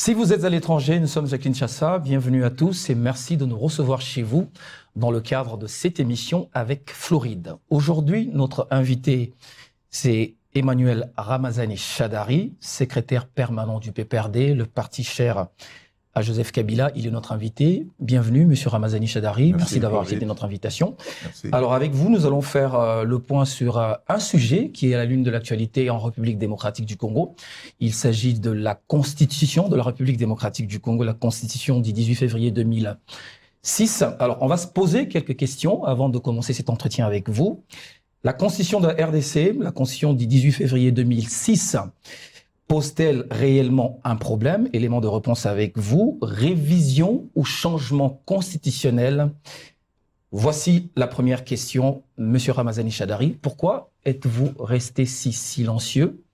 Si vous êtes à l'étranger, nous sommes à Kinshasa. Bienvenue à tous et merci de nous recevoir chez vous dans le cadre de cette émission avec Floride. Aujourd'hui, notre invité, c'est Emmanuel Ramazani Shadari, secrétaire permanent du PPRD, le parti cher à Joseph Kabila. Il est notre invité. Bienvenue, Monsieur Ramazani Shadari. Merci d'avoir accepté notre invitation. Merci. Alors, avec vous, nous allons faire le point sur un sujet qui est à la lune de l'actualité en République démocratique du Congo. Il s'agit de la Constitution de la République démocratique du Congo, la Constitution du 18 février 2006. Alors, on va se poser quelques questions avant de commencer cet entretien avec vous. La Constitution de la RDC, la Constitution du 18 février 2006, pose-t-elle réellement un problème? Élément de réponse avec vous. Révision ou changement constitutionnel? Voici la première question, Monsieur Ramazani Shadari. Pourquoi êtes-vous resté si silencieux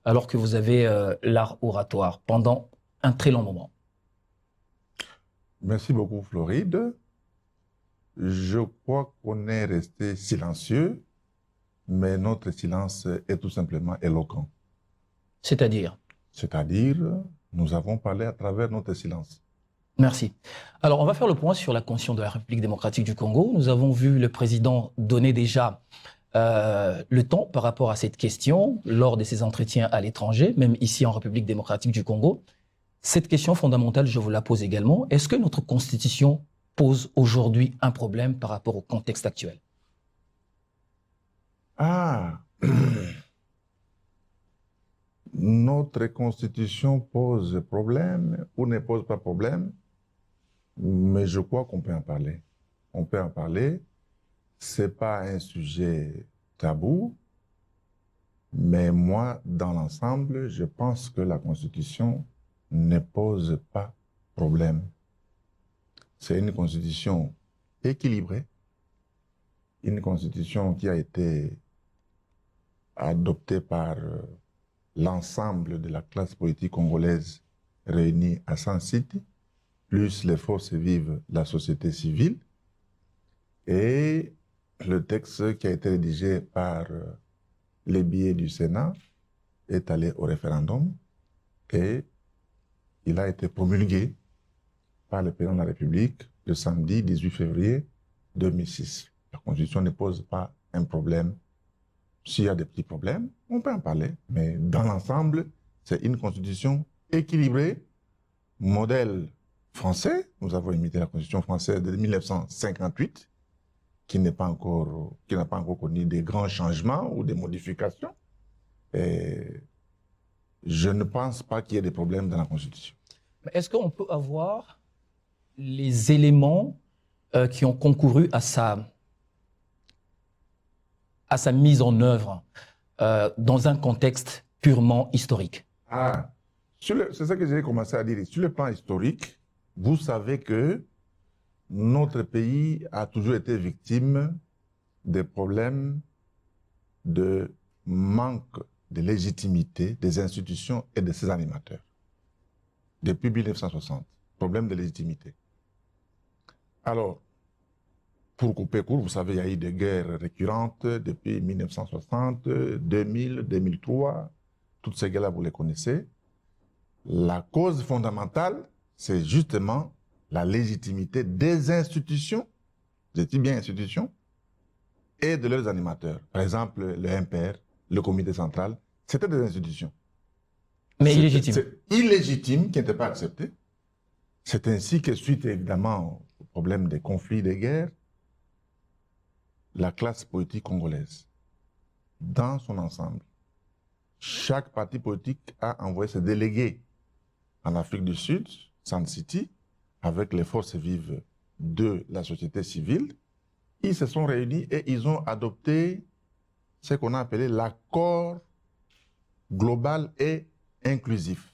alors que vous avez l'art oratoire pendant un très long moment? Merci beaucoup, Floride. Je crois qu'on est resté silencieux, mais notre silence est tout simplement éloquent. C'est-à-dire? C'est-à-dire, nous avons parlé à travers notre silence. Merci. Alors, on va faire le point sur la Constitution de la République démocratique du Congo. Nous avons vu le président donner déjà le temps par rapport à cette question lors de ses entretiens à l'étranger, même ici en République démocratique du Congo. Cette question fondamentale, je vous la pose également. Est-ce que notre Constitution pose aujourd'hui un problème par rapport au contexte actuel? Ah, notre Constitution pose problème ou ne pose pas problème, mais je crois qu'on peut en parler. On peut en parler. C'est pas un sujet tabou, mais moi, dans l'ensemble, je pense que la Constitution ne pose pas problème. C'est une Constitution équilibrée, une Constitution qui a été adoptée par l'ensemble de la classe politique congolaise réunie à 100 sites, plus les forces vives de la société civile. Et le texte qui a été rédigé par les billets du Sénat est allé au référendum et il a été promulgué par le président de la République le samedi 18 février 2006. La Constitution ne pose pas un problème. S'il y a des petits problèmes, on peut en parler. Mais dans l'ensemble, c'est une Constitution équilibrée, modèle français. Nous avons imité la Constitution française de 1958, qui n'a pas encore connu des grands changements ou des modifications. Et je ne pense pas qu'il y ait des problèmes dans la Constitution. Est-ce qu'on peut avoir les éléments qui ont concouru à sa mise en œuvre dans un contexte purement historique? Ah, c'est ça que j'ai commencé à dire. Sur le plan historique, vous savez que notre pays a toujours été victime des problèmes de manque de légitimité des institutions et de ses animateurs. Depuis 1960, problème de légitimité. Alors, pour couper court, vous savez, il y a eu des guerres récurrentes depuis 1960, 2000, 2003. Toutes ces guerres-là, vous les connaissez. La cause fondamentale, c'est justement la légitimité des institutions, je dis bien institutions, et de leurs animateurs. Par exemple, le MPR, le comité central, c'était des institutions. Mais illégitimes. C'est illégitime, qui n'était pas accepté. C'est ainsi que, suite évidemment au problème des conflits, des guerres, la classe politique congolaise, dans son ensemble, chaque parti politique a envoyé ses délégués en Afrique du Sud, Sun City, avec les forces vives de la société civile. Ils se sont réunis et ils ont adopté ce qu'on a appelé l'accord global et inclusif,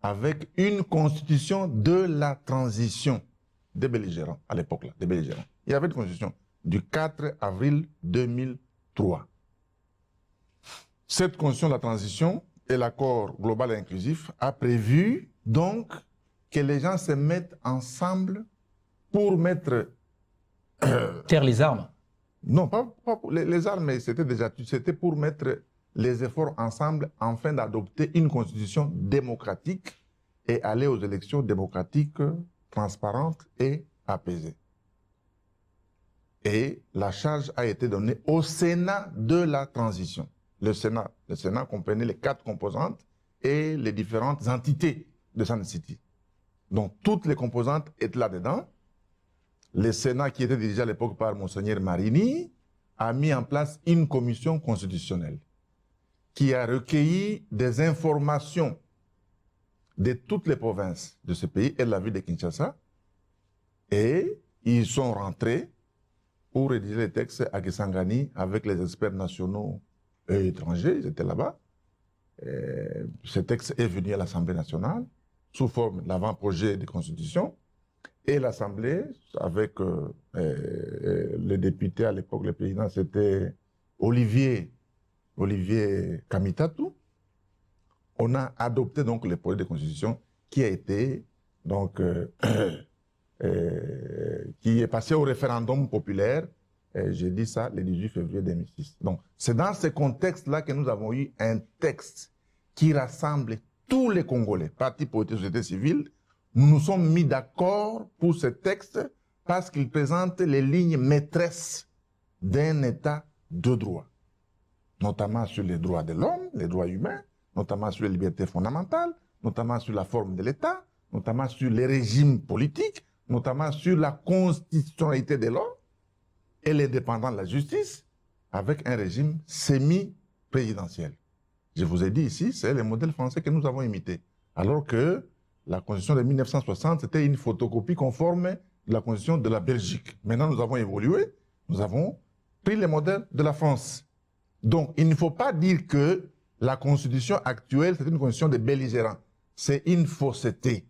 avec une constitution de la transition des belligérants, à l'époque, des belligérants. Il y avait une constitution du 4 avril 2003. Cette constitution de la transition et l'accord global et inclusif a prévu donc que les gens se mettent ensemble pour mettre... Taire les armes? Non, pas pour les armes, mais c'était pour mettre les efforts ensemble afin d'adopter une constitution démocratique et aller aux élections démocratiques, transparentes et apaisées. Et la charge a été donnée au Sénat de la transition. Le Sénat comprenait les 4 composantes et les différentes entités de Sun City. Donc toutes les composantes étaient là-dedans. Le Sénat, qui était dirigé à l'époque par Monseigneur Marini, a mis en place une commission constitutionnelle qui a recueilli des informations de toutes les provinces de ce pays et de la ville de Kinshasa. Et ils sont rentrés pour rédiger les textes à Kisangani avec les experts nationaux et étrangers, ils étaient là-bas. Ce texte est venu à l'Assemblée nationale sous forme d'avant-projet de constitution. Et l'Assemblée, avec le député à l'époque, le président, c'était Olivier Kamitatou. On a adopté donc le projet de constitution qui a été donc qui est passé au référendum populaire. J'ai dit ça le 18 février 2006. Donc, c'est dans ce contexte-là que nous avons eu un texte qui rassemble tous les Congolais, partis politiques, société civile. Nous nous sommes mis d'accord pour ce texte parce qu'il présente les lignes maîtresses d'un État de droit, notamment sur les droits de l'homme, les droits humains, notamment sur les libertés fondamentales, notamment sur la forme de l'État, notamment sur les régimes politiques, notamment sur la constitutionnalité de l'homme et l'indépendance de la justice, avec un régime semi-présidentiel. Je vous ai dit ici, c'est le modèle français que nous avons imité. Alors que la Constitution de 1960, c'était une photocopie conforme de la Constitution de la Belgique. Maintenant, nous avons évolué, nous avons pris le modèle de la France. Donc, il ne faut pas dire que la Constitution actuelle, c'est une Constitution de belligérants. C'est une fausseté.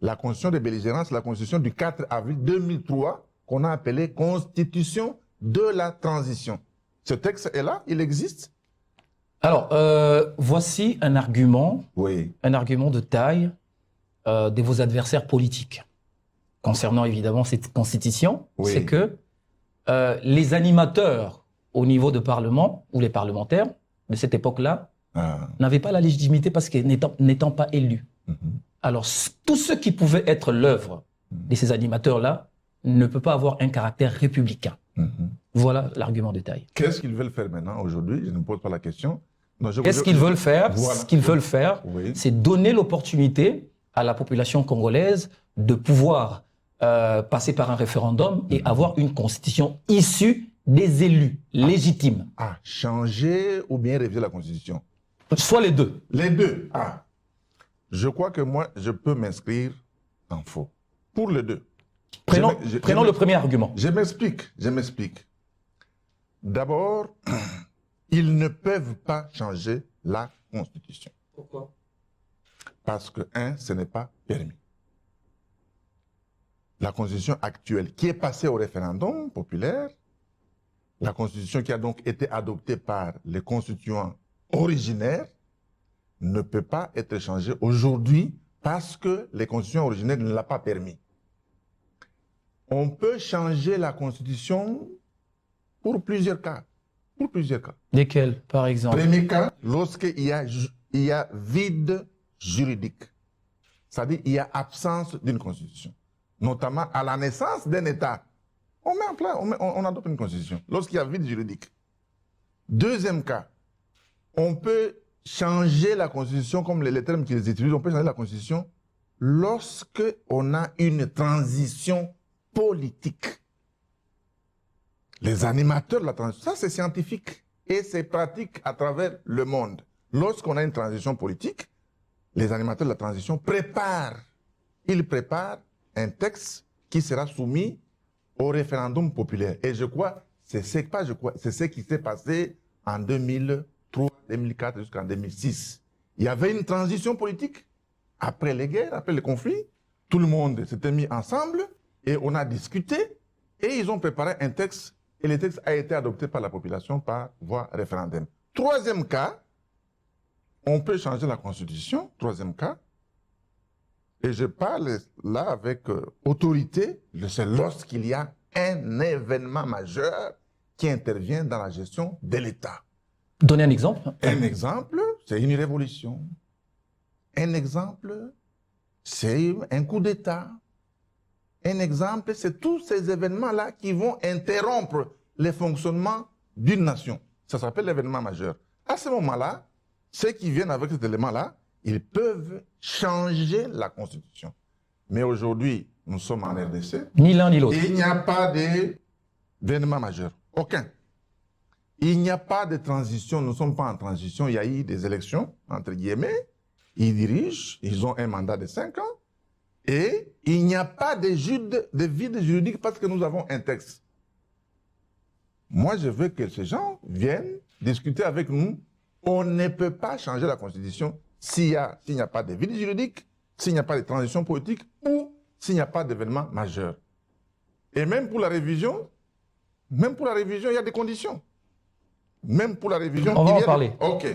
La Constitution de belligérants, c'est la Constitution du 4 avril 2003, qu'on a appelée Constitution de la transition. Ce texte est là, il existe. Alors, voici un argument, un argument de taille de vos adversaires politiques concernant évidemment cette constitution, c'est que les animateurs au niveau de Parlement ou les parlementaires de cette époque-là n'avaient pas la légitimité parce que n'étant pas élus. Alors, tout ce qui pouvait être l'œuvre de ces animateurs-là ne peut pas avoir un caractère républicain. Voilà l'argument de taille. Qu'est-ce qu'ils veulent faire maintenant, aujourd'hui? Je ne me pose pas la question. Qu'est-ce qu'ils veulent faire? Voilà. Ce qu'ils veulent faire, c'est donner l'opportunité à la population congolaise de pouvoir passer par un référendum et avoir une constitution issue des élus légitimes. Changer ou bien réviser la constitution? Soit les deux. Les deux. Je crois que moi, je peux m'inscrire en faux. Pour les deux. Prenons le premier argument. Je m'explique. D'abord, ils ne peuvent pas changer la Constitution. Pourquoi? Parce que, ce n'est pas permis. La Constitution actuelle, qui est passée au référendum populaire, la Constitution qui a donc été adoptée par les constituants originaires, ne peut pas être changée aujourd'hui parce que les constitutions originaires ne l'ont pas permis. On peut changer la Constitution pour plusieurs cas. Lesquels, par exemple? Premier cas, lorsqu'il y a vide juridique. C'est-à-dire qu'il y a absence d'une Constitution. Notamment à la naissance d'un État. On met en place, on adopte une Constitution. Lorsqu'il y a vide juridique. Deuxième cas, on peut changer la Constitution, comme les termes qu'ils utilisent, on peut changer la Constitution lorsqu'on a une transition politique. Les animateurs de la transition, ça c'est scientifique et c'est pratique à travers le monde. Lorsqu'on a une transition politique, les animateurs de la transition préparent un texte qui sera soumis au référendum populaire. Et je crois, c'est ce qui s'est passé en 2003, 2004 jusqu'en 2006. Il y avait une transition politique. Après les guerres, après les conflits, tout le monde s'était mis ensemble et on a discuté et ils ont préparé un texte et le texte a été adopté par la population par voie référendaire. Troisième cas, on peut changer la Constitution. Troisième cas, et je parle là avec autorité, c'est lorsqu'il y a un événement majeur qui intervient dans la gestion de l'État. Donnez un exemple. Un exemple, c'est une révolution. Un exemple, c'est un coup d'État. Un exemple, c'est tous ces événements-là qui vont interrompre le fonctionnement d'une nation. Ça s'appelle l'événement majeur. À ce moment-là, ceux qui viennent avec cet élément-là, ils peuvent changer la Constitution. Mais aujourd'hui, nous sommes en RDC. Ni l'un ni l'autre. Il n'y a pas d'événement majeur. Aucun. Il n'y a pas de transition. Nous ne sommes pas en transition. Il y a eu des élections, entre guillemets. Ils dirigent. Ils ont un mandat de 5 ans. Et il n'y a pas de vide juridique parce que nous avons un texte. Moi, je veux que ces gens viennent discuter avec nous. On ne peut pas changer la Constitution s'il n'y a pas de vide juridique, s'il n'y a pas de transition politique ou s'il n'y a pas d'événement majeur. Et même pour la révision, il y a des conditions. Même pour la révision, on va en parler. OK.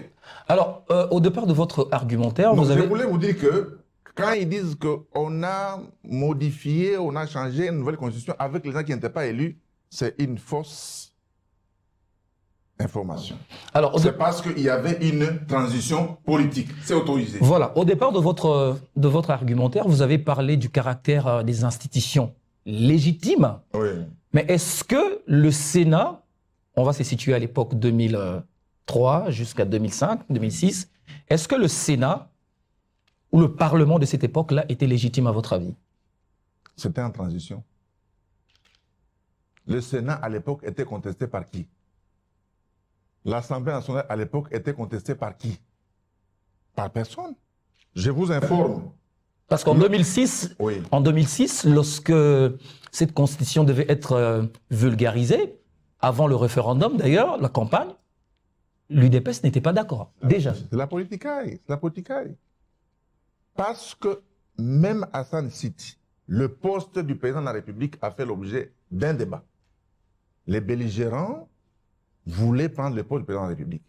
Alors, au départ de votre argumentaire, je voulais vous dire que quand ils disent qu'on a modifié, on a changé une nouvelle constitution avec les gens qui n'étaient pas élus, c'est une fausse information. Alors, c'est parce qu'il y avait une transition politique. C'est autorisé. Voilà. Au départ de votre argumentaire, vous avez parlé du caractère des institutions légitimes. Oui. Mais est-ce que le Sénat, on va se situer à l'époque 2003 jusqu'à 2005, 2006, est-ce que le Sénat ou le Parlement de cette époque-là était légitime à votre avis? C'était en transition. Le Sénat à l'époque était contesté par qui? L'Assemblée nationale à l'époque était contestée par qui? Par personne. Je vous informe. Parce qu'en 2006, oui. En 2006, lorsque cette constitution devait être vulgarisée, avant le référendum d'ailleurs, la campagne, l'UDPS n'était pas d'accord, déjà. C'est la politicaille, c'est la politicaille. Parce que même Hassan City, le poste du président de la République a fait l'objet d'un débat. Les belligérants voulaient prendre le poste du président de la République.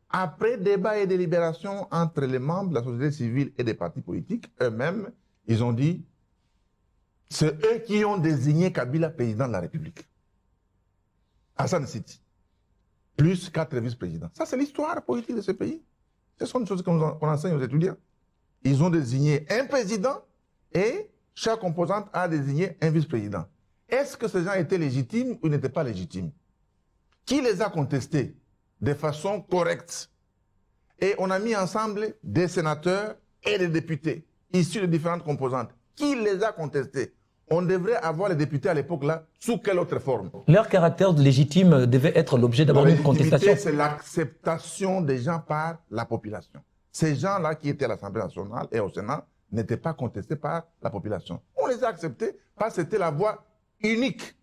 Après débat et délibération entre les membres de la société civile et des partis politiques, eux-mêmes, ils ont dit, c'est eux qui ont désigné Kabila président de la République. Hassan City, plus 4 vice-présidents. Ça, c'est l'histoire politique de ce pays. Ce sont des choses qu'on enseigne aux étudiants. Ils ont désigné un président et chaque composante a désigné un vice-président. Est-ce que ces gens étaient légitimes ou n'étaient pas légitimes? Qui les a contestés de façon correcte? Et on a mis ensemble des sénateurs et des députés issus de différentes composantes. Qui les a contestés? On devrait avoir les députés à l'époque-là sous quelle autre forme? Leur caractère légitime devait être l'objet d'abord d'une contestation. C'est l'acceptation des gens par la population. Ces gens-là qui étaient à l'Assemblée nationale et au Sénat n'étaient pas contestés par la population. On les a acceptés parce que c'était la voie unique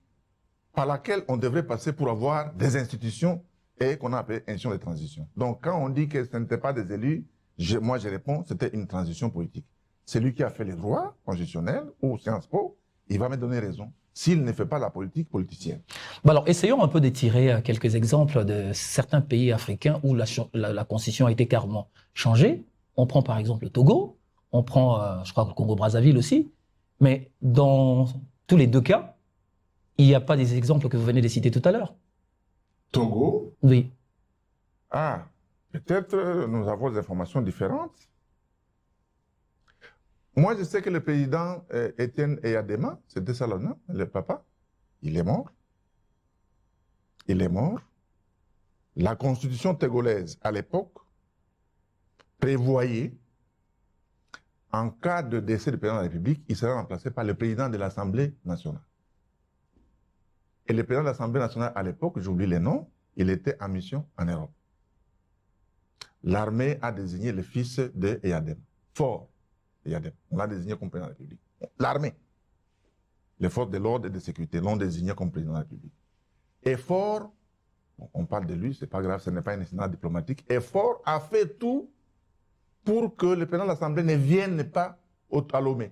par laquelle on devrait passer pour avoir des institutions et qu'on a appelé institutions de transition. Donc quand on dit que ce n'était pas des élus, moi je réponds, c'était une transition politique. Celui qui a fait les droits constitutionnels ou Sciences Po, il va me donner raison s'il ne fait pas la politique politicienne. Bon alors, essayons un peu d'étirer quelques exemples de certains pays africains où la constitution a été carrément changée. On prend par exemple le Togo, on prend, je crois, le Congo-Brazzaville aussi, mais dans tous les deux cas, il n'y a pas des exemples que vous venez de citer tout à l'heure. Togo? Oui. Ah, peut-être nous avons des informations différentes. Moi, je sais que le président Étienne Eyadema, c'était ça le nom, le papa, il est mort. Il est mort. La constitution togolaise, à l'époque, prévoyait, en cas de décès du président de la République, il serait remplacé par le président de l'Assemblée nationale. Et le président de l'Assemblée nationale, à l'époque, j'oublie les noms, il était en mission en Europe. L'armée a désigné le fils de Eyadema, Fort. On l'a désigné comme président de la République. L'armée, les forces de l'ordre et de sécurité l'ont désigné comme président de la République. Et Fort, on parle de lui, c'est pas grave, ce n'est pas un incident diplomatique, et Fort a fait tout pour que le président de l'Assemblée ne vienne pas à Lomé.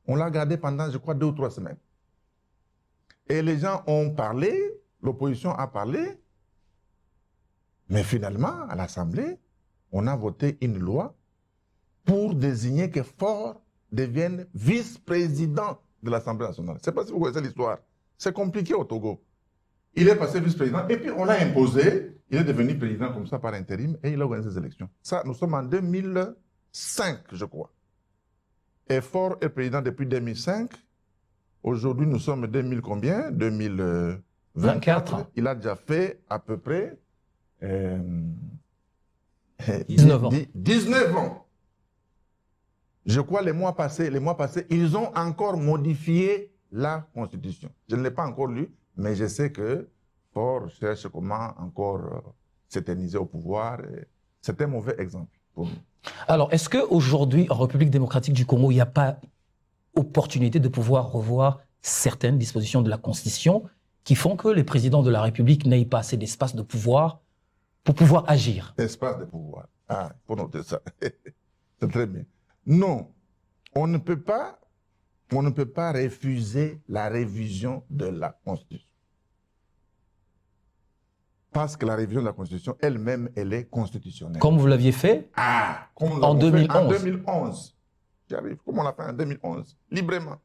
On l'a gardé pendant, je crois, 2 ou 3 semaines. Et les gens ont parlé, l'opposition a parlé, mais finalement, à l'Assemblée, on a voté une loi pour désigner que Fort devienne vice-président de l'Assemblée nationale. Je ne sais pas si vous connaissez l'histoire. C'est compliqué au Togo. Il est passé vice-président et puis on l'a imposé. Il est devenu président comme ça par intérim et il a organisé ses élections. Ça, nous sommes en 2005, je crois. Et Faure est président depuis 2005. Aujourd'hui, nous sommes 2000 combien? 2024. 24. Il a déjà fait à peu près 19 ans. 19 ans. Je crois les mois passés, ils ont encore modifié la Constitution. Je ne l'ai pas encore lu, mais je sais que Faure cherche comment encore s'éterniser au pouvoir. C'est un mauvais exemple pour nous. Alors, est-ce qu'aujourd'hui, en République démocratique du Congo, il n'y a pas opportunité de pouvoir revoir certaines dispositions de la Constitution qui font que les présidents de la République n'aient pas assez d'espace de pouvoir pour pouvoir agir? Espace de pouvoir. Ah, il faut noter ça. C'est très bien. Non, on ne peut pas refuser la révision de la Constitution. Parce que la révision de la Constitution elle-même, elle est constitutionnelle. Comme vous l'aviez fait en 2011. En 2011. J'arrive, comme on l'a fait en 2011, librement.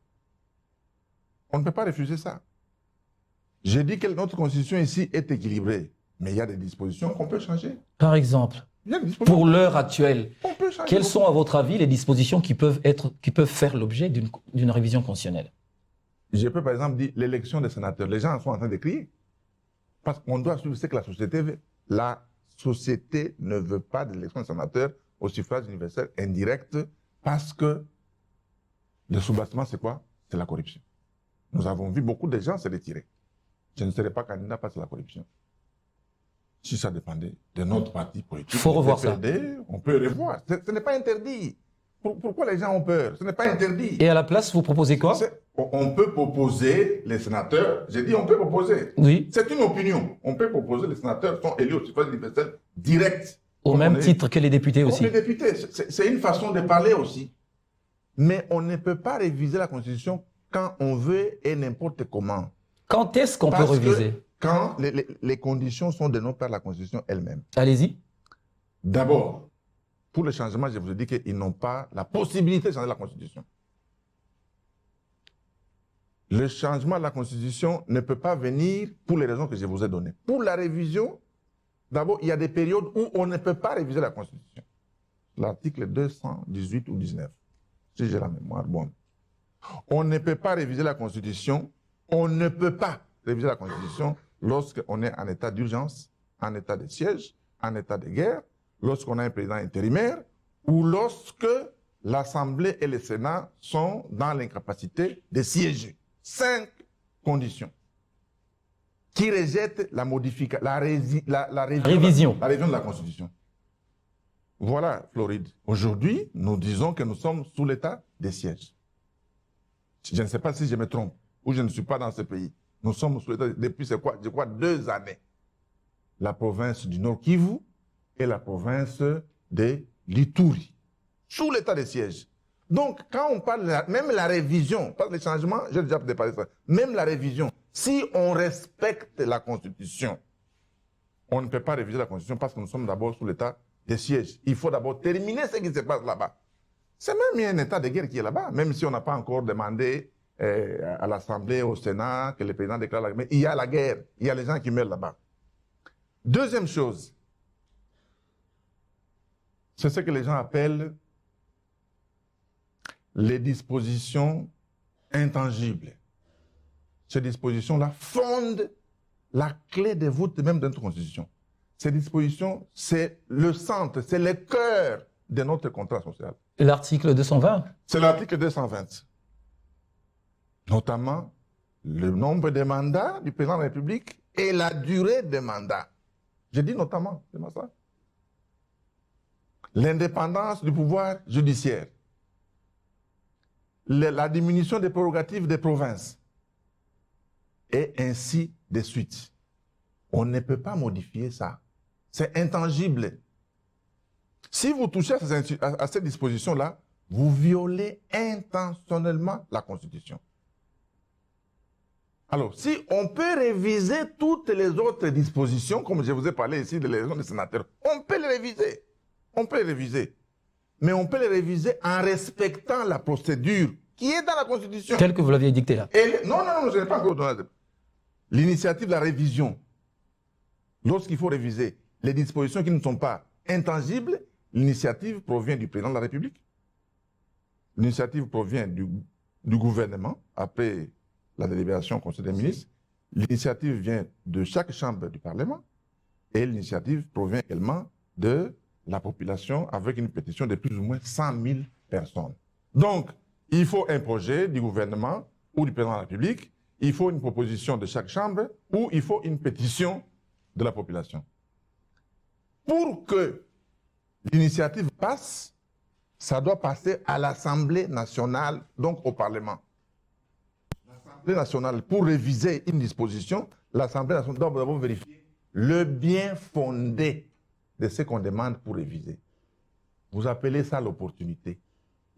On ne peut pas refuser ça. J'ai dit que notre Constitution ici est équilibrée, mais il y a des dispositions qu'on peut changer. Par exemple, Il y a des dispositions pour l'heure actuelle, qu'on peut changer. quelles sont, à votre avis, les dispositions qui peuvent faire l'objet d'une révision constitutionnelle? Je peux par exemple dire l'élection des sénateurs. Les gens sont en train de crier. Parce qu'on doit suivre ce que la société veut. La société ne veut pas d'élection des sénateurs au suffrage universel indirect parce que le soubassement, c'est quoi? C'est la corruption. Nous avons vu beaucoup de gens se retirer. Je ne serais pas candidat parce que la corruption. Si ça dépendait de notre parti politique, il faut revoir ça. On peut revoir. Ce n'est pas interdit. Pourquoi les gens ont peur? Ce n'est pas interdit. Et à la place, vous proposez quoi? On peut proposer les sénateurs. J'ai dit on peut proposer. Oui. C'est une opinion. On peut proposer les sénateurs sont élus au suffrage universel direct. Au même titre que les députés aussi. Les députés, c'est une façon de parler aussi. Mais on ne peut pas réviser la Constitution quand on veut et n'importe comment. Quand est-ce qu'on peut réviser? Quand les conditions sont données par la Constitution elle-même. Allez-y. D'abord, pour le changement, je vous ai dit qu'ils n'ont pas la possibilité de changer la Constitution. Le changement de la Constitution ne peut pas venir pour les raisons que je vous ai données. Pour la révision, d'abord, il y a des périodes où on ne peut pas réviser la Constitution. L'article 218 ou 19, si j'ai la mémoire bonne. On ne peut pas réviser la Constitution, on ne peut pas réviser la Constitution lorsqu'on est en état d'urgence, en état de siège, en état de guerre, lorsqu'on a un président intérimaire ou lorsque l'Assemblée et le Sénat sont dans l'incapacité de siéger. 5 conditions qui rejettent la révision de la Constitution. Voilà, Floride. Aujourd'hui, nous disons que nous sommes sous l'état de siège. Je ne sais pas si je me trompe ou je ne suis pas dans ce pays. Nous sommes sous l'état depuis, c'est quoi, je crois, 2 années. La province du Nord Kivu et la province de l'Ituri, sous l'état de siège. Donc, quand on parle, même la révision, pas le changement, j'ai déjà dépassé ça, même la révision, si on respecte la Constitution, on ne peut pas réviser la Constitution parce que nous sommes d'abord sous l'état de siège. Il faut d'abord terminer ce qui se passe là-bas. C'est même un état de guerre qui est là-bas, même si on n'a pas encore demandé à l'Assemblée, au Sénat, que le président déclare la guerre. Mais il y a la guerre, il y a les gens qui meurent là-bas. Deuxième chose, c'est ce que les gens appellent les dispositions intangibles. Ces dispositions-là fondent la clé de voûte même de notre Constitution. Ces dispositions, c'est le centre, c'est le cœur de notre contrat social. L'article 220? C'est l'article 220. Notamment, le nombre de mandats du président de la République et la durée des mandats. J'ai dit notamment, c'est ça. L'indépendance du pouvoir judiciaire. La diminution des prérogatives des provinces. Et ainsi de suite. On ne peut pas modifier ça. C'est intangible. Si vous touchez à ces dispositions-là, vous violez intentionnellement la Constitution. Alors, si on peut réviser toutes les autres dispositions, comme je vous ai parlé ici de l'élection des sénateurs, on peut les réviser. On peut les réviser. Mais on peut les réviser en respectant la procédure qui est dans la Constitution. Telle que vous l'aviez dictée là. Non, je n'ai pas encore donné l'initiative de la révision. Lorsqu'il faut réviser les dispositions qui ne sont pas intangibles, l'initiative provient du président de la République. L'initiative provient du gouvernement, après la délibération au Conseil des ministres. L'initiative vient de chaque chambre du Parlement et l'initiative provient également de la population avec une pétition de plus ou moins 100 000 personnes. Donc, il faut un projet du gouvernement ou du président de la République, il faut une proposition de chaque chambre ou il faut une pétition de la population. Pour que l'initiative passe, ça doit passer à l'Assemblée nationale, donc au Parlement. L'Assemblée nationale, pour réviser une disposition, l'Assemblée nationale doit d'abord vérifier le bien fondé de ce qu'on demande pour réviser. Vous appelez ça l'opportunité.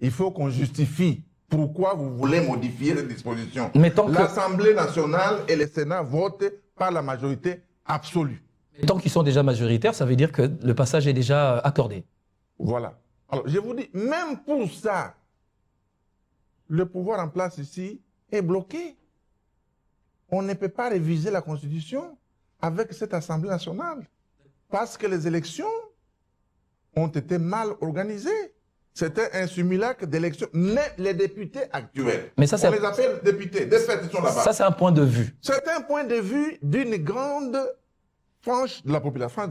Il faut qu'on justifie pourquoi vous voulez modifier cette disposition. L'Assemblée nationale et le Sénat votent par la majorité absolue. Tant qu'ils sont déjà majoritaires, ça veut dire que le passage est déjà accordé. Voilà. Alors, je vous dis, même pour ça, le pouvoir en place ici est bloqué. On ne peut pas réviser la Constitution avec cette Assemblée nationale parce que les élections ont été mal organisées. C'était un simulacre d'élection. Mais les députés actuels, on les appelle députés, des faits qui sont là-bas. Ça, c'est un point de vue. C'est un point de vue d'une grande frange de la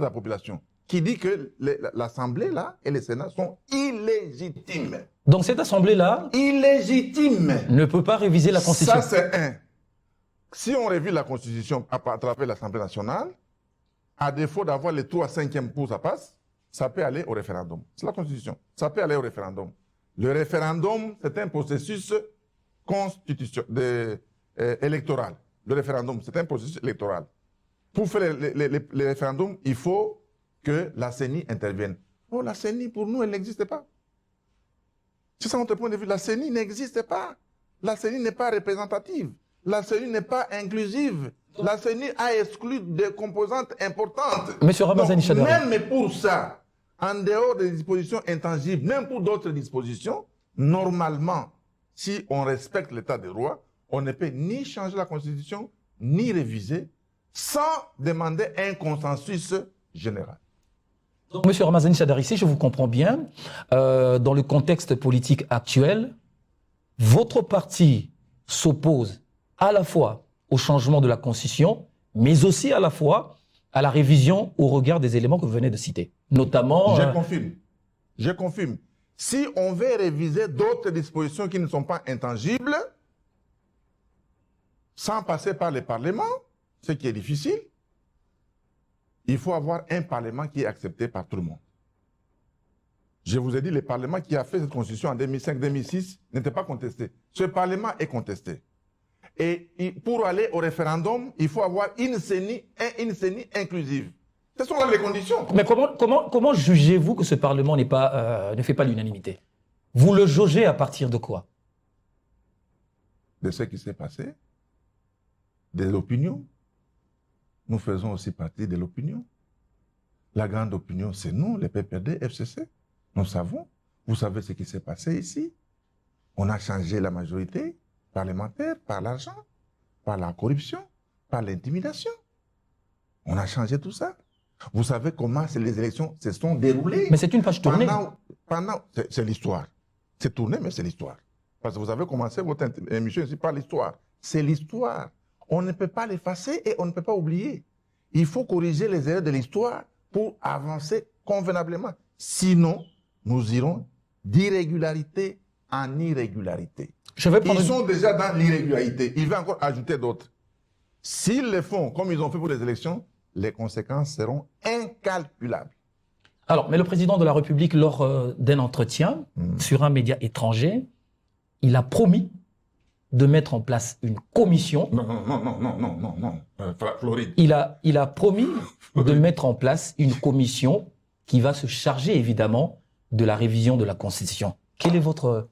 population, qui dit que l'Assemblée là et le Sénat sont illégitimes. Donc cette Assemblée-là illégitime ne peut pas réviser la Constitution. Ça, c'est un. Si on révise la Constitution à travers l'Assemblée nationale, à défaut d'avoir les 3 5e pour ça passe, ça peut aller au référendum. C'est la Constitution. Ça peut aller au référendum. Le référendum, c'est un processus électoral. Le référendum, c'est un processus électoral. Pour faire les référendums, il faut que la CENI intervienne. Oh, la CENI, pour nous, elle n'existe pas. C'est ça notre point de vue. La CENI n'existe pas. La CENI n'est pas représentative. La CENI n'est pas inclusive. La CENI a exclu des composantes importantes. Monsieur Ramazani Chadari. Même pour ça, en dehors des dispositions intangibles, même pour d'autres dispositions, normalement, si on respecte l'état de droit, on ne peut ni changer la Constitution, ni réviser, sans demander un consensus général. Donc, monsieur Ramazani Chadari, si je vous comprends bien, dans le contexte politique actuel, votre parti s'oppose à la fois au changement de la Constitution, mais aussi à la fois à la révision au regard des éléments que vous venez de citer. Notamment... Je confirme. Si on veut réviser d'autres dispositions qui ne sont pas intangibles, sans passer par le Parlement, ce qui est difficile, il faut avoir un Parlement qui est accepté par tout le monde. Je vous ai dit, le Parlement qui a fait cette Constitution en 2005-2006 n'était pas contesté. Ce Parlement est contesté. Et pour aller au référendum, il faut avoir une CENI inclusive. Ce sont là les conditions. Mais comment jugez-vous que ce Parlement ne fait pas l'unanimité? Vous le jaugez à partir de quoi? De ce qui s'est passé, des opinions. Nous faisons aussi partie de l'opinion. La grande opinion, c'est nous, les PPRD, FCC. Nous savons. Vous savez ce qui s'est passé ici. On a changé la majorité parlementaire par l'argent, par la corruption, par l'intimidation. On a changé tout ça. Vous savez comment les élections se sont déroulées. Mais c'est une page tournée. C'est l'histoire. C'est tourné, mais c'est l'histoire. Parce que vous avez commencé votre émission ici par l'histoire. C'est l'histoire. On ne peut pas l'effacer et on ne peut pas oublier. Il faut corriger les erreurs de l'histoire pour avancer convenablement. Sinon, nous irons d'irrégularité en irrégularité. Ils sont déjà dans l'irrégularité. Il va encore ajouter d'autres. S'ils le font comme ils ont fait pour les élections, les conséquences seront incalculables. Alors, mais le président de la République, lors d'un entretien sur un média étranger, il a promis de mettre en place une commission. Non, Floride. Il a promis de mettre en place une commission qui va se charger évidemment de la révision de la Constitution. Quelle est votre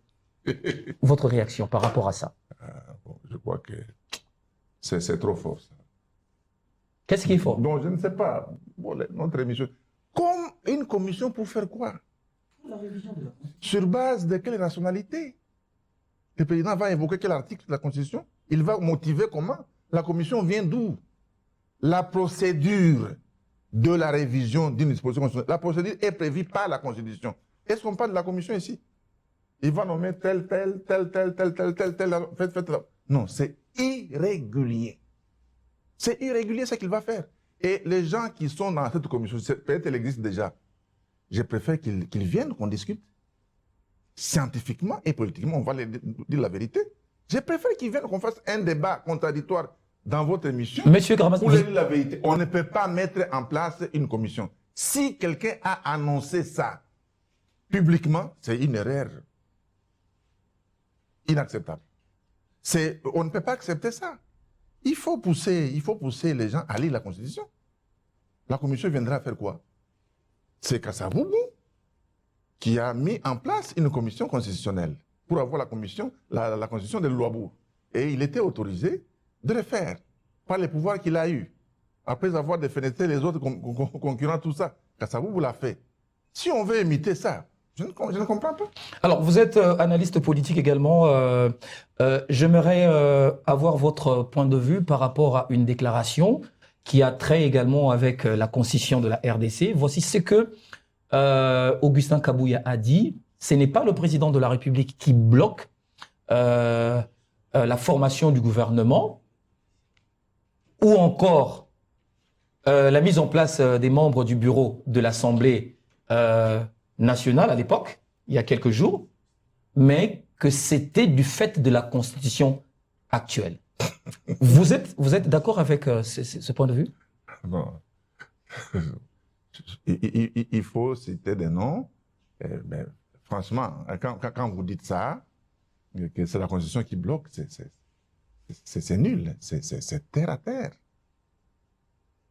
réaction par rapport à ça? Je crois que c'est trop fort. Ça. Qu'est-ce qui est fort? Donc, je ne sais pas. Bon, notre émission. Comme une commission pour faire quoi? La révision de la Constitution. Sur base de quelle nationalité? Le président va évoquer quel article de la Constitution? Il va motiver comment? La commission vient d'où? La procédure de la révision d'une disposition constitutionnelle. La procédure est prévue par la Constitution. Est-ce qu'on parle de la commission ici? Il va nommer tel. Non, c'est irrégulier. C'est irrégulier ce qu'il va faire. Et les gens qui sont dans cette commission, peut-être qu'elle existe déjà, je préfère qu'ils viennent, qu'on discute. Scientifiquement et politiquement, on va leur dire la vérité. Je préfère qu'ils viennent, qu'on fasse un débat contradictoire dans votre émission. Monsieur Gramas, pour leur dire la vérité. On ne peut pas mettre en place une commission. Si quelqu'un a annoncé ça publiquement, c'est une erreur inacceptable. On ne peut pas accepter ça. Il faut pousser les gens à lire la Constitution. La commission viendra faire quoi? C'est Kasavubu qui a mis en place une commission constitutionnelle pour avoir la Constitution de Louabou. Et il était autorisé de le faire par les pouvoirs qu'il a eus. Après avoir défenestré les autres concurrents, tout ça, Kasavubu l'a fait. Si on veut imiter ça, je ne comprends pas. Alors, vous êtes analyste politique également. J'aimerais avoir votre point de vue par rapport à une déclaration qui a trait également avec la constitution de la RDC. Voici ce que Augustin Kabouya a dit. Ce n'est pas le président de la République qui bloque la formation du gouvernement ou encore la mise en place des membres du bureau de l'Assemblée nationale à l'époque, il y a quelques jours, mais que c'était du fait de la Constitution actuelle. Vous êtes d'accord avec ce point de vue? Non. Il faut citer des noms. Ben, franchement, quand vous dites ça, que c'est la Constitution qui bloque, c'est nul, c'est terre à terre.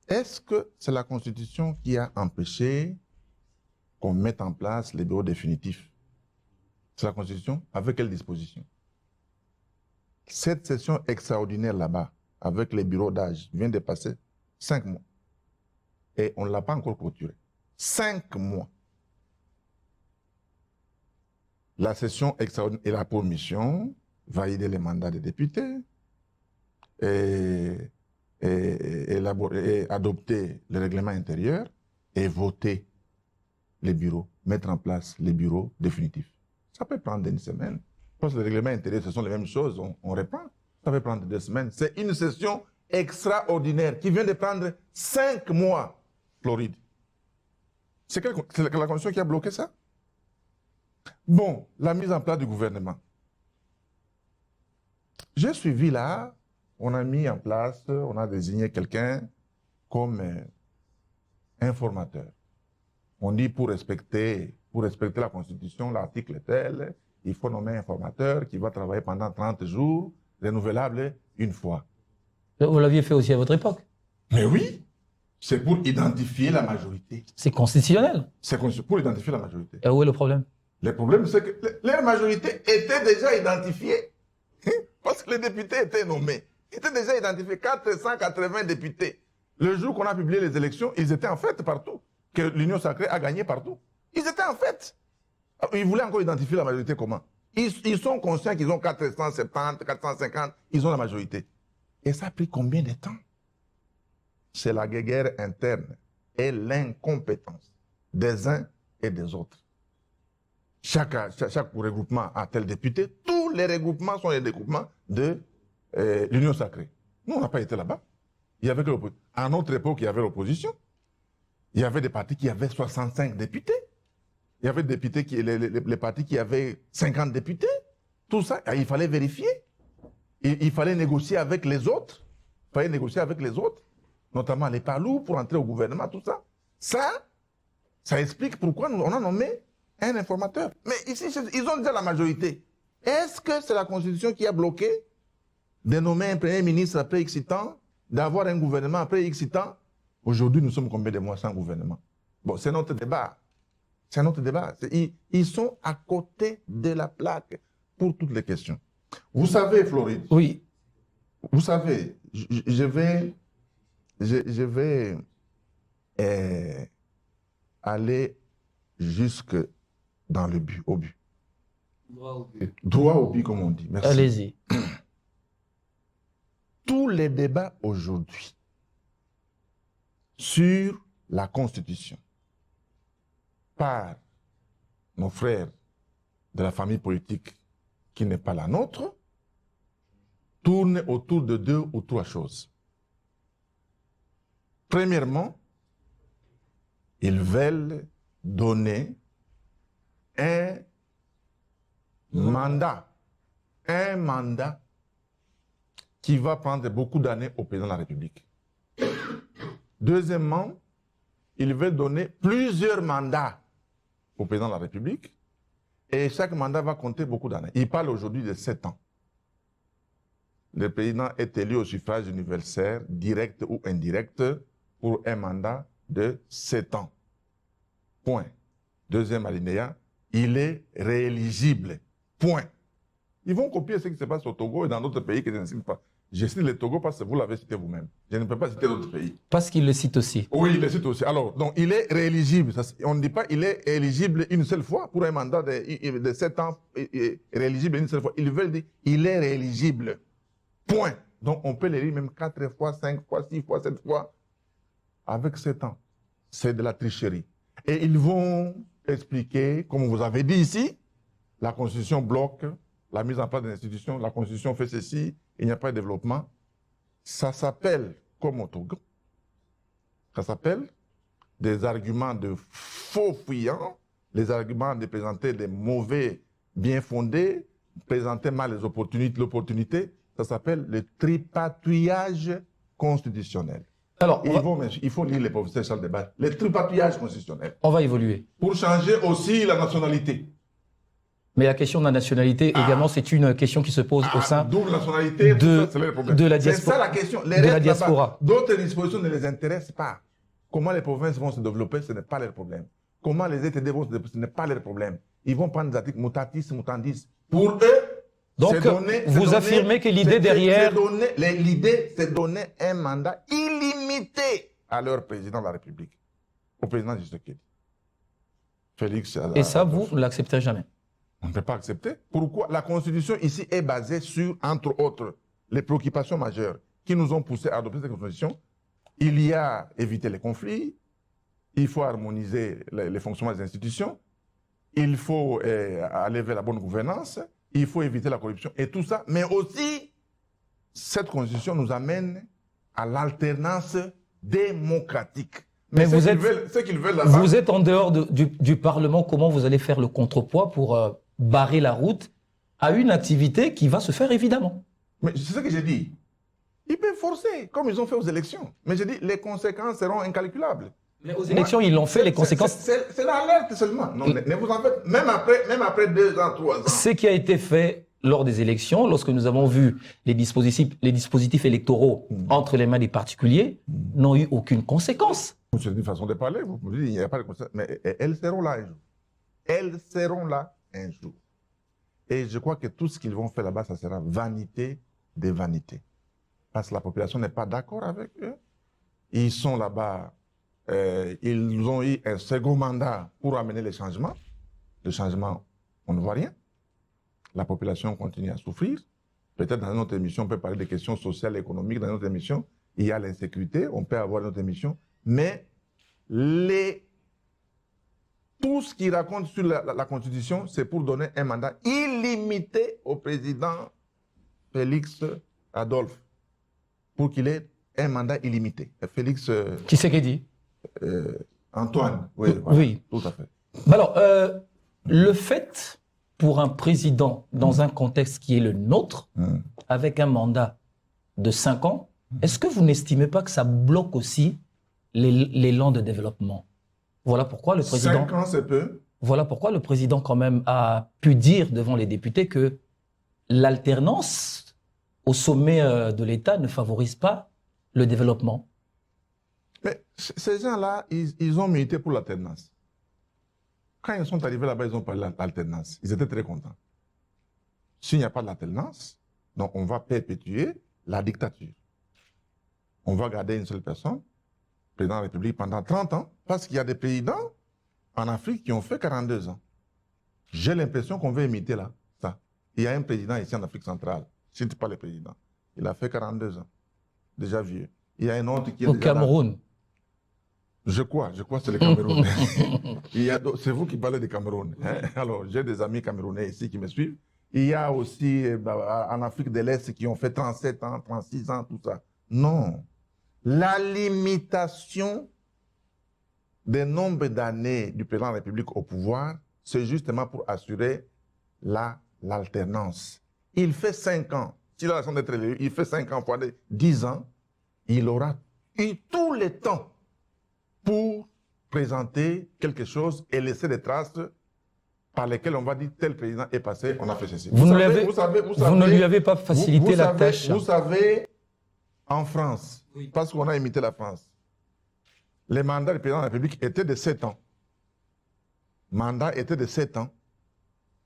Est-ce que c'est la Constitution qui a empêché qu'on mette en place les bureaux définitifs? C'est la Constitution? Avec quelle disposition? Cette session extraordinaire là-bas, avec les bureaux d'âge, vient de passer 5 mois. Et on ne l'a pas encore clôturée. 5 mois. La session extraordinaire, elle a pour mission valider les mandats des députés et adopter le règlement intérieur et voter les bureaux, mettre en place les bureaux définitifs. Ça peut prendre une semaine. Parce que le règlement intérieur, ce sont les mêmes choses, on reprend. Ça peut prendre 2 semaines. C'est une session extraordinaire qui vient de prendre 5 mois, Floride. C'est la Constitution qui a bloqué ça? Bon, la mise en place du gouvernement. J'ai suivi là, on a mis en place, on a désigné quelqu'un comme informateur. On dit pour respecter la Constitution, l'article tel, il faut nommer un informateur qui va travailler pendant 30 jours, renouvelable une fois. Vous l'aviez fait aussi à votre époque? Mais oui, c'est pour identifier la majorité. C'est constitutionnel. C'est pour identifier la majorité. Et où est le problème? Le problème, c'est que leur majorité était déjà identifiée. Parce que les députés étaient nommés. Ils étaient déjà identifiés, 480 députés. Le jour qu'on a publié les élections, ils étaient en fait partout. Que l'Union sacrée a gagné partout. Ils étaient en fait. Ils voulaient encore identifier la majorité comment? Ils sont conscients qu'ils ont 470, 450, ils ont la majorité. Et ça a pris combien de temps? C'est la guerre interne et l'incompétence des uns et des autres. Chaque regroupement a tel député. Tous les regroupements sont les regroupements de l'Union sacrée. Nous, on n'a pas été là-bas. Il y avait que l'opposition. À notre époque, il y avait l'opposition. Il y avait des partis qui avaient 65 députés. Il y avait des députés les partis qui avaient 50 députés. Tout ça, il fallait vérifier. Il fallait négocier avec les autres. Il fallait négocier avec les autres, notamment les Palous, pour entrer au gouvernement, tout ça. Ça explique pourquoi on a nommé un informateur. Mais ici, ils ont déjà la majorité. Est-ce que c'est la Constitution qui a bloqué de nommer un Premier ministre après X temps, d'avoir un gouvernement après X temps? Aujourd'hui, nous sommes combien de mois sans gouvernement? Bon, c'est notre débat. C'est un autre débat. Ils sont à côté de la plaque pour toutes les questions. Vous savez, Floride. Oui. Vous savez, je vais aller jusque dans le but, au but. Droit au but, comme on dit. Merci. Allez-y. Tous les débats aujourd'hui sur la Constitution par nos frères de la famille politique qui n'est pas la nôtre tourne autour de 2 ou 3 choses. Premièrement, ils veulent donner un mandat qui va prendre beaucoup d'années au président de la République. Deuxièmement, ils veulent donner plusieurs mandats au président de la République et chaque mandat va compter beaucoup d'années. Il parle aujourd'hui de 7 ans. Le président est élu au suffrage universel, direct ou indirect, pour un mandat de 7 ans. Point. Deuxième alinéa, il est rééligible. Point. Ils vont copier ce qui se passe au Togo et dans d'autres pays qui ne citent pas. Je cite le Togo parce que vous l'avez cité vous-même. Je ne peux pas citer d'autres pays. Parce qu'il le cite aussi. Oui, il le cite aussi. Alors, donc, il est rééligible. On ne dit pas il est éligible une seule fois pour un mandat de 7 ans, rééligible une seule fois. Ils veulent dire il est rééligible. Point. Donc, on peut l'élire même 4 fois, 5 fois, 6 fois, 7 fois avec 7 ans. C'est de la tricherie. Et ils vont expliquer, comme vous avez dit ici, la Constitution bloque la mise en place des institutions, la Constitution fait ceci, il n'y a pas de développement. Ça s'appelle, comme au Togo, ça s'appelle des arguments de faux fuyants, les arguments de présenter des mauvais bien fondés, présenter mal les l'opportunité, ça s'appelle le tripatouillage constitutionnel. Alors, il faut lire les professeurs Charles Debat, le tripatouillage constitutionnel. On va évoluer. Pour changer aussi la nationalité. Mais la question de la nationalité, également, c'est une question qui se pose au sein double nationalité, de la diaspora. C'est ça la question. Les de la diaspora. D'autres dispositions ne les intéressent pas. Comment les provinces vont se développer, ce n'est pas leur problème. Comment les ETD vont se développer, ce n'est pas leur problème. Ils vont prendre des articles mutatis mutandis. Pour eux, donc, vous affirmez que l'idée derrière... L'idée, c'est donner un mandat illimité à leur président de la République, au président Tshisekedi. Félix. Et ça, vous ne l'acceptez jamais? On ne peut pas accepter. Pourquoi? La Constitution ici est basée sur, entre autres, les préoccupations majeures qui nous ont poussé à adopter cette Constitution. Il y a éviter les conflits, il faut harmoniser les fonctionnements des institutions, il faut aller vers la bonne gouvernance, il faut éviter la corruption et tout ça. Mais aussi, cette Constitution nous amène à l'alternance démocratique. Mais vous êtes en dehors du Parlement. Comment vous allez faire le contrepoids pour barrer la route à une activité qui va se faire évidemment? Mais c'est ce que j'ai dit. Ils peuvent forcer, comme ils ont fait aux élections. Mais j'ai dit, les conséquences seront incalculables. Mais aux élections, ils l'ont fait, les conséquences... C'est l'alerte seulement. Non, ne vous en faites, même après 2 ans, 3 ans. Ce qui a été fait lors des élections, lorsque nous avons vu les dispositifs électoraux entre les mains des particuliers, n'ont eu aucune conséquence. C'est une façon de parler, vous me dites, il n'y a pas de conséquences. Mais elles seront là un jour. Elles seront là un jour. Et je crois que tout ce qu'ils vont faire là-bas, ça sera vanité des vanités. Parce que la population n'est pas d'accord avec eux. Ils sont là-bas, ils ont eu un second mandat pour amener les changements. Le changement, on ne voit rien. La population continue à souffrir. Peut-être dans notre émission, on peut parler des questions sociales et économiques. Dans notre émission, il y a l'insécurité, on peut avoir notre émission. Mais tout ce qu'ils racontent sur la Constitution, c'est pour donner un mandat illimité au président Félix Adolphe, pour qu'il ait un mandat illimité. Félix... Qui c'est qui dit Antoine. Oui, voilà, oui. Tout à fait. Alors, le fait pour un président, dans un contexte qui est le nôtre, avec un mandat de 5 ans, est-ce que vous n'estimez pas que ça bloque aussi l'élan de développement? Voilà pourquoi le président... 5 ans, c'est peu. Voilà pourquoi le président quand même a pu dire devant les députés que l'alternance au sommet de l'État ne favorise pas le développement. Mais ces gens-là, ils ont milité pour l'alternance. Quand ils sont arrivés là-bas, ils ont parlé de l'alternance. Ils étaient très contents. S'il n'y a pas d'alternance, donc on va perpétuer la dictature. On va garder une seule personne, président de la République, pendant 30 ans, parce qu'il y a des présidents en Afrique qui ont fait 42 ans. J'ai l'impression qu'on veut imiter là, ça. Il y a un président ici en Afrique centrale, je ne sais pas le président, il a fait 42 ans, déjà vieux. Il y a un autre qui est au Cameroun. Je crois que c'est le Cameroun. C'est vous qui parlez du Cameroun. Hein? Alors, j'ai des amis camerounais ici qui me suivent. Il y a aussi en Afrique de l'Est qui ont fait 37 ans, 36 ans, tout ça. Non. La limitation des nombres d'années du président de la République au pouvoir, c'est justement pour assurer l'alternance. Il fait 5 ans. S'il a la chance d'être élu, il fait 5 ans, fois 10 ans, il aura eu tout le temps pour présenter quelque chose et laisser des traces par lesquelles on va dire tel président est passé, on a fait ceci. Vous ne lui avez pas facilité la tâche. Vous savez, en France, oui, parce qu'on a imité la France, les mandats du président de la République étaient de 7 ans. Mandat était de 7 ans,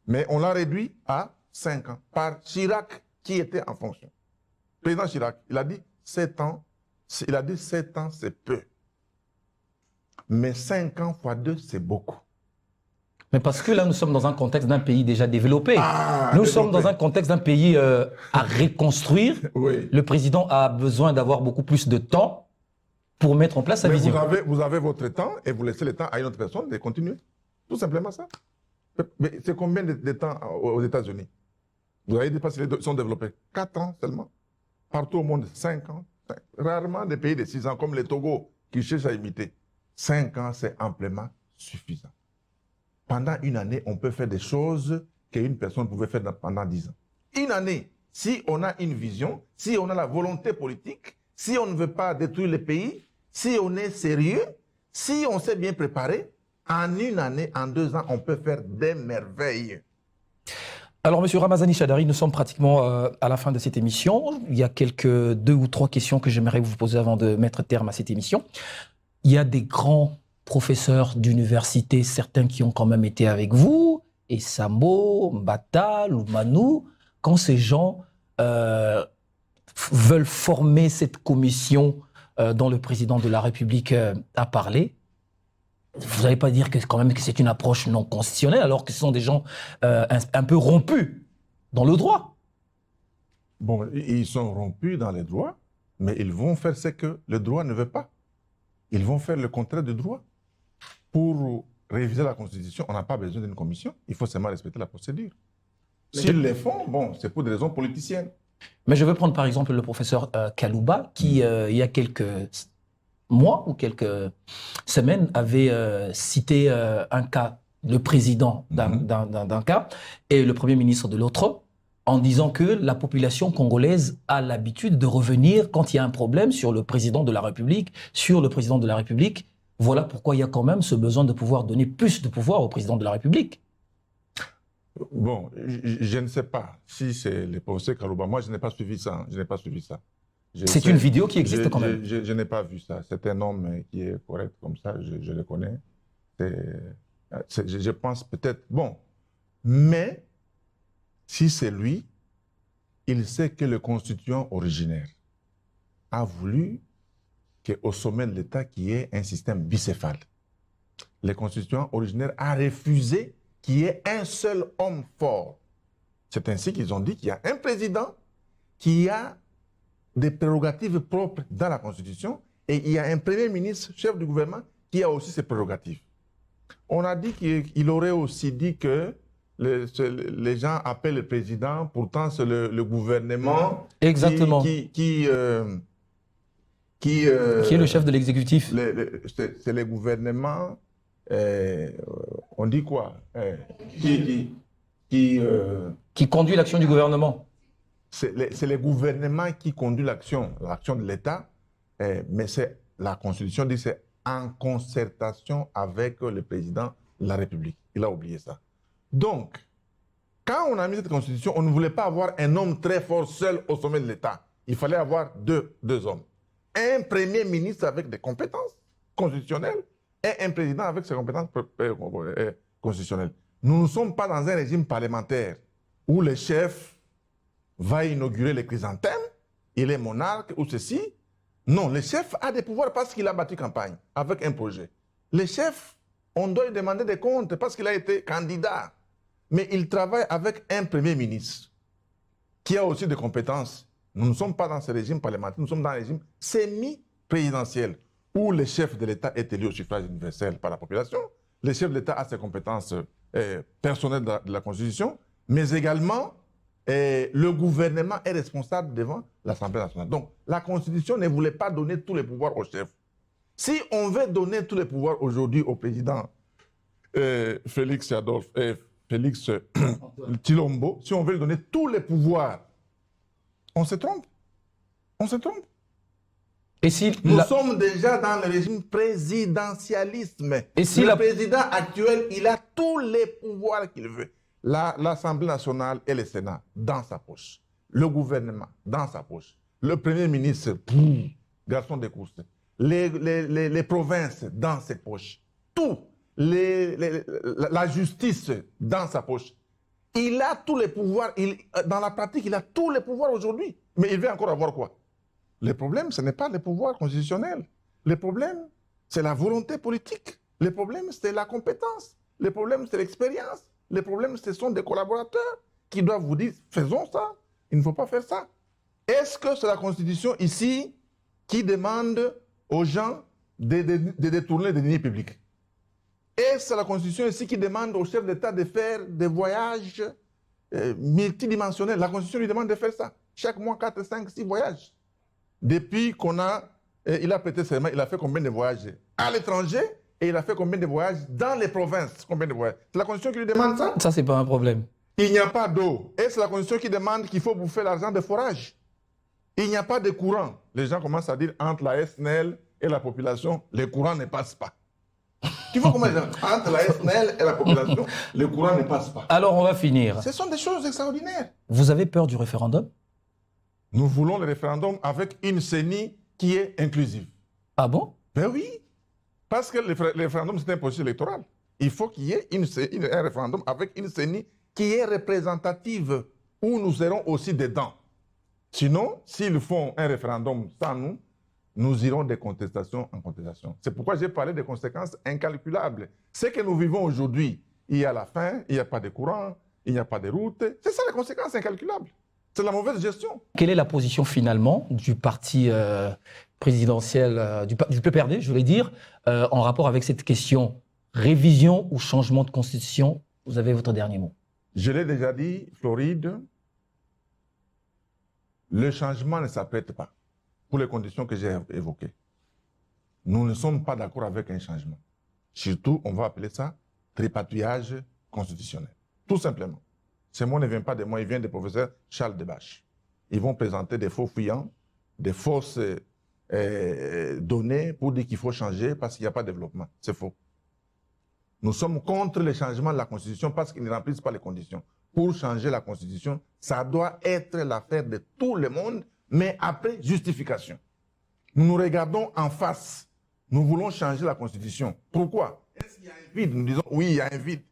mais on l'a réduit à 5 ans par Chirac qui était en fonction. Le président Chirac, il a dit 7 ans, c'est peu. Mais 5 ans fois 2, c'est beaucoup. Mais parce que là, nous sommes dans un contexte d'un pays déjà développé. Nous sommes dans un contexte d'un pays à reconstruire. Oui. Le président a besoin d'avoir beaucoup plus de temps pour mettre en place sa vision. Vous avez votre temps et vous laissez le temps à une autre personne de continuer. Tout simplement ça. Mais c'est combien de temps aux États-Unis? Vous avez dépassé les sont développés 4 ans seulement. Partout au monde, 5 ans. Rarement des pays de 6 ans comme le Togo qui cherchent à imiter. 5 ans, c'est amplement suffisant. Pendant une année, on peut faire des choses qu'une personne pouvait faire pendant 10 ans. Une année, si on a une vision, si on a la volonté politique, si on ne veut pas détruire le pays, si on est sérieux, si on s'est bien préparé, en une année, en 2 ans, on peut faire des merveilles. Alors, M. Ramazani Chadari, nous sommes pratiquement à la fin de cette émission. Il y a 2 ou 3 questions que j'aimerais vous poser avant de mettre terme à cette émission. Il y a des grands professeurs d'université, certains qui ont quand même été avec vous, et Sambo, Mbata, Loumanou, quand ces gens veulent former cette commission dont le président de la République a parlé, vous n'allez pas dire que quand même que c'est une approche non constitutionnelle, alors que ce sont des gens un peu rompus dans le droit. Bon, ils sont rompus dans les droits, mais ils vont faire ce que le droit ne veut pas. Ils vont faire le contraire du droit. Pour réviser la Constitution, on n'a pas besoin d'une commission. Il faut seulement respecter la procédure. S'ils le font, bon, c'est pour des raisons politiciennes. Mais je veux prendre par exemple le professeur Kalouba, qui, il y a quelques mois ou quelques semaines, avait cité un cas, le président d'un cas et le Premier ministre de l'autre, en disant que la population congolaise a l'habitude de revenir quand il y a un problème sur le président de la République, Voilà pourquoi il y a quand même ce besoin de pouvoir donner plus de pouvoir au président de la République. Bon, je ne sais pas si c'est le professeur Kalouba. Moi, je n'ai pas suivi ça. C'est une vidéo qui existe quand même. Je n'ai pas vu ça. C'est un homme qui est correct comme ça, je le connais. Je pense peut-être... Bon, mais si c'est lui, il sait que le constituant originaire a voulu qu'au sommet de l'État, qui est un système bicéphale. Le constituant originaire a refusé qu'il y ait un seul homme fort. C'est ainsi qu'ils ont dit qu'il y a un président qui a des prérogatives propres dans la Constitution et il y a un premier ministre, chef du gouvernement, qui a aussi ses prérogatives. On a dit qu'il aurait aussi dit que les gens appellent le président, pourtant c'est le gouvernement Exactement. qui est le chef de l'exécutif. C'est le gouvernement, on dit quoi, qui conduit l'action du gouvernement. C'est le gouvernement qui conduit l'action de l'État, mais la Constitution dit que c'est en concertation avec le président de la République. Il a oublié ça. Donc, quand on a mis cette Constitution, on ne voulait pas avoir un homme très fort seul au sommet de l'État. Il fallait avoir deux hommes. Un premier ministre avec des compétences constitutionnelles et un président avec ses compétences constitutionnelles. Nous ne sommes pas dans un régime parlementaire où le chef va inaugurer les chrysanthèmes, il est monarque ou ceci. Non, le chef a des pouvoirs parce qu'il a battu campagne avec un projet. Le chef, on doit lui demander des comptes parce qu'il a été candidat. Mais il travaille avec un premier ministre qui a aussi des compétences. Nous ne sommes pas dans ce régime parlementaire, nous sommes dans un régime semi-présidentiel où le chef de l'État est élu au suffrage universel par la population. Le chef de l'État a ses compétences personnelles de la Constitution, mais également le gouvernement est responsable devant l'Assemblée nationale. Donc, la Constitution ne voulait pas donner tous les pouvoirs au chef. Si on veut donner tous les pouvoirs aujourd'hui au président Félix Tshilombo, si on veut lui donner tous les pouvoirs, on se trompe. On se trompe. Et si Nous sommes déjà dans le régime présidentialisme. Et si le président actuel, il a tous les pouvoirs qu'il veut. L'Assemblée nationale et le Sénat dans sa poche. Le gouvernement dans sa poche. Le Premier ministre, garçon de course. Les provinces dans ses poches. Tout. La justice dans sa poche. Il a tous les pouvoirs. Dans la pratique, il a tous les pouvoirs aujourd'hui. Mais il veut encore avoir quoi? Le problème, ce n'est pas le pouvoir constitutionnel. Le problème, c'est la volonté politique. Le problème, c'est la compétence. Le problème, c'est l'expérience. Le problème, ce sont des collaborateurs qui doivent vous dire, faisons ça, il ne faut pas faire ça. Est-ce que c'est la Constitution ici qui demande aux gens de détourner des deniers publics? Est-ce que c'est la Constitution ici qui demande au chef d'État de faire des voyages multidimensionnels? La Constitution lui demande de faire ça. Chaque mois, 4, 5, 6 voyages. Depuis il a prêté serment, il a fait combien de voyages à l'étranger et il a fait combien de voyages dans les provinces? Combien de voyages? C'est la Constitution qui lui demande ça? Ça, c'est pas un problème. Il n'y a pas d'eau. Et c'est la Constitution qui demande qu'il faut bouffer l'argent de forage. Il n'y a pas de courant. Les gens commencent à dire entre la SNEL et la population, le courant ne passe pas. Tu vois comment entre la SNEL et la population, le courant ne passe pas. Alors, on va finir. Ce sont des choses extraordinaires. Vous avez peur du référendum? Nous voulons le référendum avec une CENI qui est inclusive. Ah bon? Ben oui. Parce que le référendum, c'est un processus électoral. Il faut qu'il y ait un référendum avec une CENI qui est représentative, où nous serons aussi dedans. Sinon, s'ils font un référendum sans nous, nous irons de contestation en contestation. C'est pourquoi j'ai parlé des conséquences incalculables. Ce que nous vivons aujourd'hui, il y a la faim, il n'y a pas de courant, il n'y a pas de route. C'est ça les conséquences incalculables. C'est la mauvaise gestion. Quelle est la position finalement du parti présidentiel, du PPRD, je voulais dire, en rapport avec cette question révision ou changement de constitution? Vous avez votre dernier mot. Je l'ai déjà dit, Floride, le changement ne s'apprête pas pour les conditions que j'ai évoquées. Nous ne sommes pas d'accord avec un changement. Surtout, on va appeler ça tripatouillage constitutionnel. Tout simplement. Ce mot ne vient pas de moi, il vient du professeur Charles Debache. Ils vont présenter des faux fuyants, des fausses données pour dire qu'il faut changer parce qu'il n'y a pas de développement. C'est faux. Nous sommes contre le changement de la Constitution parce qu'ils ne remplissent pas les conditions. Pour changer la Constitution, ça doit être l'affaire de tout le monde, mais après justification. Nous nous regardons en face. Nous voulons changer la Constitution. Pourquoi? Est-ce qu'il y a un vide? Nous disons oui, il y a un vide.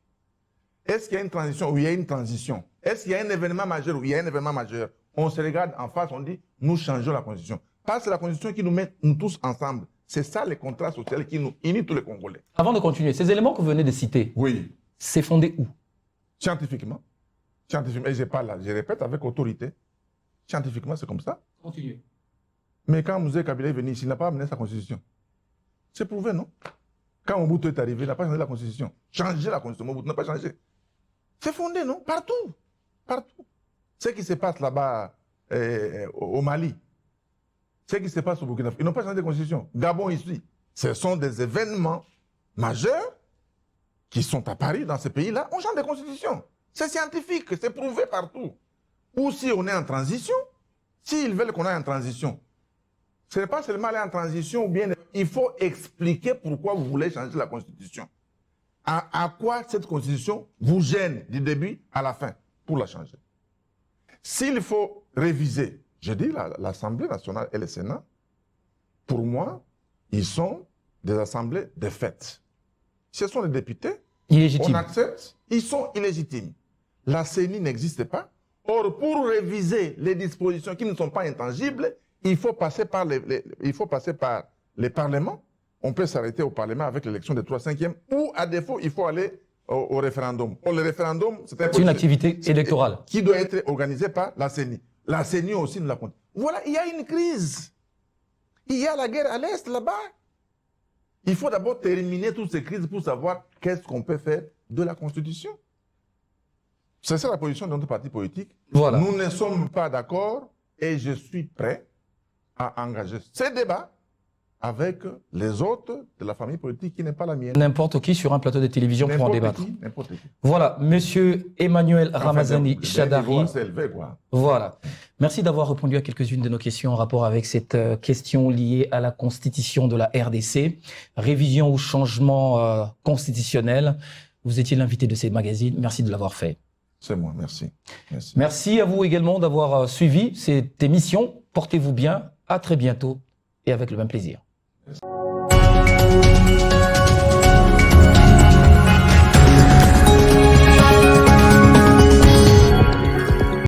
Est-ce qu'il y a une transition? Oui, il y a une transition. Est-ce qu'il y a un événement majeur? Oui, il y a un événement majeur. On se regarde en face, on dit, nous changeons la Constitution. Parce que c'est la Constitution qui nous met nous tous ensemble. C'est ça le contrat social qui nous unit tous les Congolais. Avant de continuer, ces éléments que vous venez de citer, oui, c'est fondé où? Scientifiquement. Scientifiquement. Et je parle là, je répète avec autorité. Scientifiquement, c'est comme ça. Continuez. Mais quand Mouzé Kabila est venu ici, il n'a pas amené sa Constitution. C'est prouvé, non? Quand Mobutu est arrivé, il n'a pas changé la Constitution. Changer la Constitution, Mobutu n'a pas changé. C'est fondé, non? Partout. Partout. Ce qui se passe là-bas au Mali, ce qui se passe au Burkina Faso, ils n'ont pas changé de Constitution. Gabon ici, ce sont des événements majeurs qui sont apparus dans ces pays-là. On change de Constitution. C'est scientifique, c'est prouvé partout. Ou si on est en transition, s'ils veulent qu'on aille en transition, ce n'est pas seulement aller en transition, ou bien il faut expliquer pourquoi vous voulez changer la Constitution. À quoi cette Constitution vous gêne du début à la fin pour la changer. S'il faut réviser, je dis l'Assemblée nationale et le Sénat, pour moi, ils sont des assemblées de fait. Ce sont les députés, illégitimes. On accepte, ils sont illégitimes. La CENI n'existe pas. Or, pour réviser les dispositions qui ne sont pas intangibles, il faut passer par les parlements. On peut s'arrêter au Parlement avec l'élection des 3/5e, ou à défaut, il faut aller au référendum. Or, le référendum, c'est une activité électorale qui doit être organisée par la CENI. La CENI aussi nous la compte. Voilà, il y a une crise. Il y a la guerre à l'Est là-bas. Il faut d'abord terminer toutes ces crises pour savoir qu'est-ce qu'on peut faire de la Constitution. C'est ça la position de notre parti politique. Voilà. Nous ne sommes pas d'accord et je suis prêt à engager ces débats avec les autres de la famille politique qui n'est pas la mienne. N'importe qui sur un plateau de télévision pour en débattre. N'importe qui. Voilà, monsieur Emmanuel Ramazani Chadari. Voilà. Merci d'avoir répondu à quelques-unes de nos questions en rapport avec cette question liée à la constitution de la RDC. Révision ou changement constitutionnel. Vous étiez l'invité de ces magazines. Merci de l'avoir fait. C'est moi, merci. Merci. Merci à vous également d'avoir suivi cette émission. Portez-vous bien. À très bientôt et avec le même plaisir.